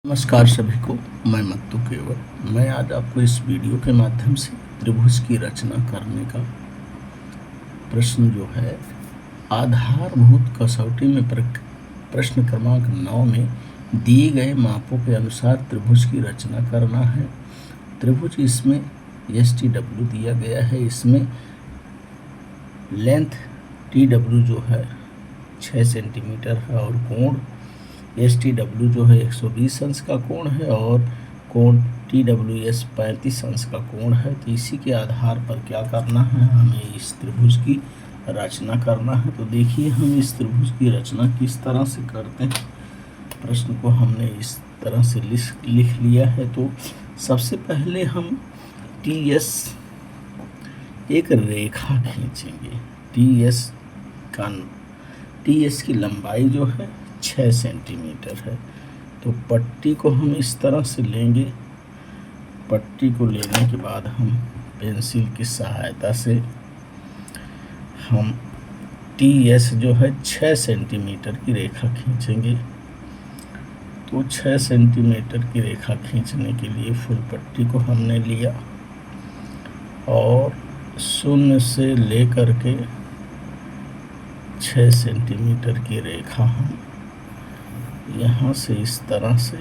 नमस्कार सभी को। मैं मत्तू केवल। मैं आज आपको इस वीडियो के माध्यम से त्रिभुज की रचना करने का प्रश्न जो है आधारभूत कसौटी में प्रश्न क्रमांक 9 में दिए गए मापों के अनुसार त्रिभुज की रचना करना है। त्रिभुज इसमें STW दिया गया है। इसमें लेंथ TW जो है 6 सेंटीमीटर है और कोण STW जो है 120 अंश का कोण है और कोण TWS 35 अंश का कोण है। तो इसी के आधार पर क्या करना है, हमें इस त्रिभुज की रचना करना है। तो देखिए हम इस त्रिभुज की रचना किस तरह से करते हैं। प्रश्न को हमने इस तरह से लिख लिया है। तो सबसे पहले हम TS एक रेखा खींचेंगे। TS की लंबाई जो है 6 सेंटीमीटर है। तो पट्टी को हम इस तरह से लेंगे। पट्टी को लेने के बाद हम पेंसिल की सहायता से हम TS जो है 6 सेंटीमीटर की रेखा खींचेंगे। तो 6 सेंटीमीटर की रेखा खींचने के लिए फुल पट्टी को हमने लिया और शून्य से लेकर के 6 सेंटीमीटर की रेखा हम यहाँ से इस तरह से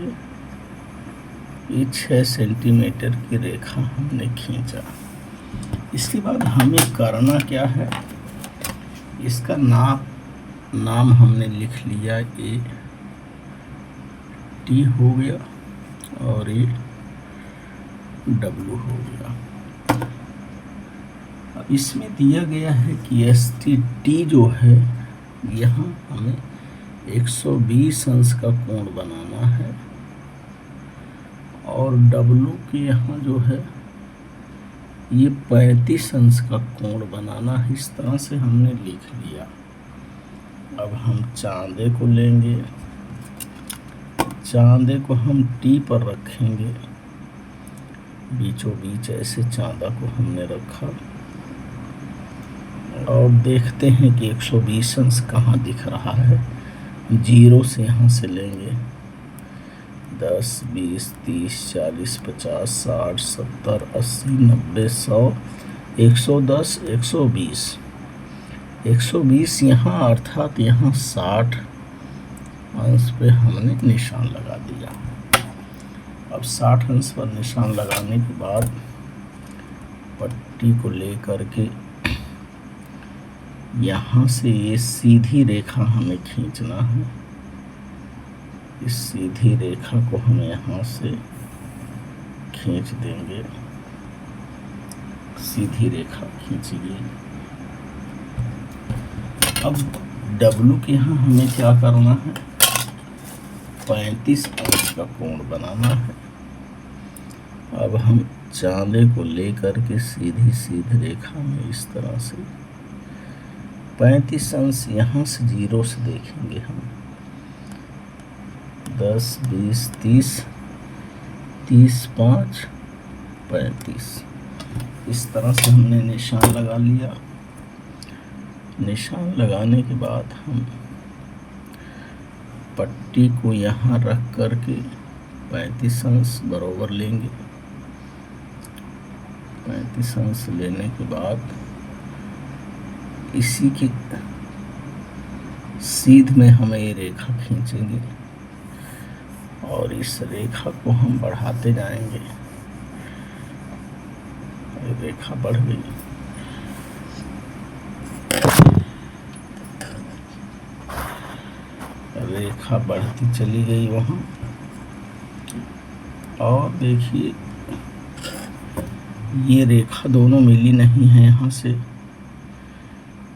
ये 6 सेंटीमीटर की रेखा हमने खींचा। इसके बाद हमें करना क्या है, इसका नाम हमने लिख लिया। ये T हो गया और ये W हो गया। अब इसमें दिया गया है कि ST जो है यहाँ हमें 120 अंश का कोण बनाना है और W के यहाँ जो है ये 35 अंश का कोण बनाना है। इस तरह से हमने लिख लिया। अब हम चांदे को लेंगे। चांदे को हम T पर रखेंगे। बीचों बीच ऐसे चांदा को हमने रखा और देखते हैं कि 120 अंश कहाँ दिख रहा है। 0 से यहाँ से लेंगे 10, 20, 30, 40, 50, 60, 70, 80, 90, 100, 110, 120, 120 यहाँ अर्थात यहाँ 60 अंश पे हमने निशान लगा दिया। अब 60 अंश पर निशान लगाने के बाद पट्टी को लेकर के यहाँ से ये सीधी रेखा हमें खींचना है। इस सीधी रेखा को हम यहाँ से खींच देंगे। सीधी रेखा खींची गई। अब W के यहाँ हमें क्या करना है, 35 अंश का कोण बनाना है। अब हम चांदे को लेकर के सीधी रेखा में इस तरह से 35 अंश यहाँ से 0 से देखेंगे हम 10, 20, 30, 30, 5, 35। इस तरह से हमने निशान लगा लिया। निशान लगाने के बाद हम पट्टी को यहाँ रख कर के 35 अंश बराबर लेंगे। 35 अंश लेने के बाद इसी की सीध में हमें ये रेखा खींचेंगे और इस रेखा को हम बढ़ाते जाएंगे। रेखा बढ़ गई। रेखा बढ़ती चली गई वहाँ। और देखिए ये रेखा दोनों मिली नहीं है यहाँ से।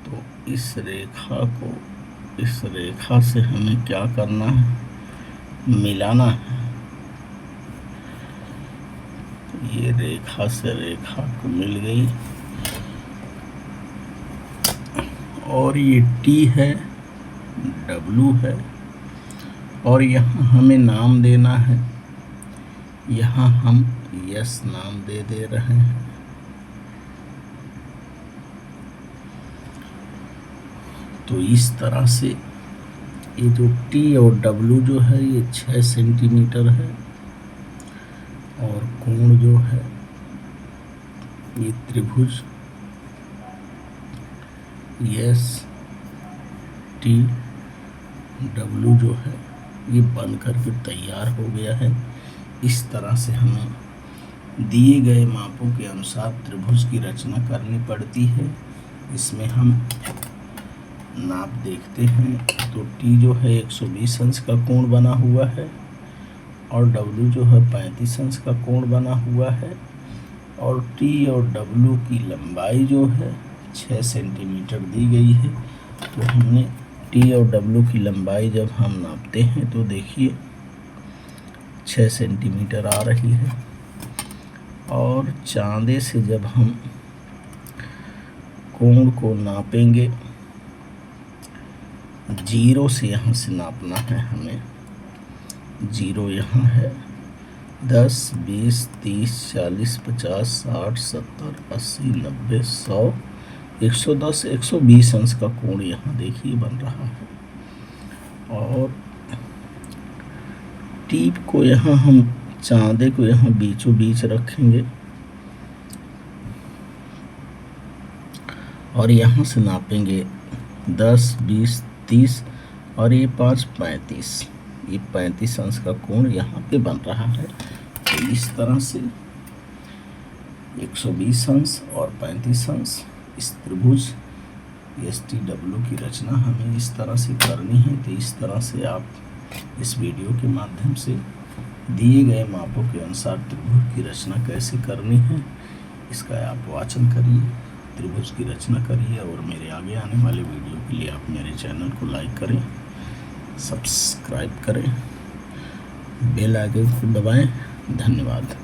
तो इस रेखा से हमें क्या करना है, मिलाना है। ये रेखा से रेखा को मिल गई और ये T है, W है और यहाँ हमें नाम देना है। यहाँ हम S नाम दे रहे हैं। तो इस तरह से ये जो टी और डब्ल्यू जो है ये 6 सेंटीमीटर है और कोण जो है ये त्रिभुज एस टी डब्ल्यू जो है ये बन करके तैयार हो गया है। इस तरह से हमें दिए गए मापों के अनुसार त्रिभुज की रचना करनी पड़ती है। इसमें हम नाप देखते हैं तो टी जो है 120 अंश का कोण बना हुआ है और डब्ल्यू जो है 35 अंश का कोण बना हुआ है और टी और डब्ल्यू की लंबाई जो है 6 सेंटीमीटर दी गई है। तो हमने टी और डब्ल्यू की लंबाई जब हम नापते हैं तो देखिए 6 सेंटीमीटर आ रही है और चांदे से जब हम कोण को नापेंगे, जीरो से यहाँ से नापना है हमें। जीरो यहाँ है 10, 20, 30, 40, 50, 60, 70, 80, 90, 100, 110, 120 अंश का कोण यहाँ देखिए बन रहा है। और टीप को यहाँ हम चांदे को यहाँ बीचों बीच रखेंगे और यहाँ से नापेंगे 10, 20, 30 और ये 5, 35। ये 35 अंश का कोण यहाँ पे बन रहा है। तो इस तरह से 120 अंश और 35 अंश इस त्रिभुज STW की रचना हमें इस तरह से करनी है। तो इस तरह से आप इस वीडियो के माध्यम से दिए गए मापों के अनुसार त्रिभुज की रचना कैसे करनी है इसका आप वाचन करिए, त्रिभुज की रचना करिए और मेरे आगे आने वाले वीडियो के लिए आप मेरे चैनल को लाइक करें, सब्सक्राइब करें, बेल आइकन को दबाएं। धन्यवाद।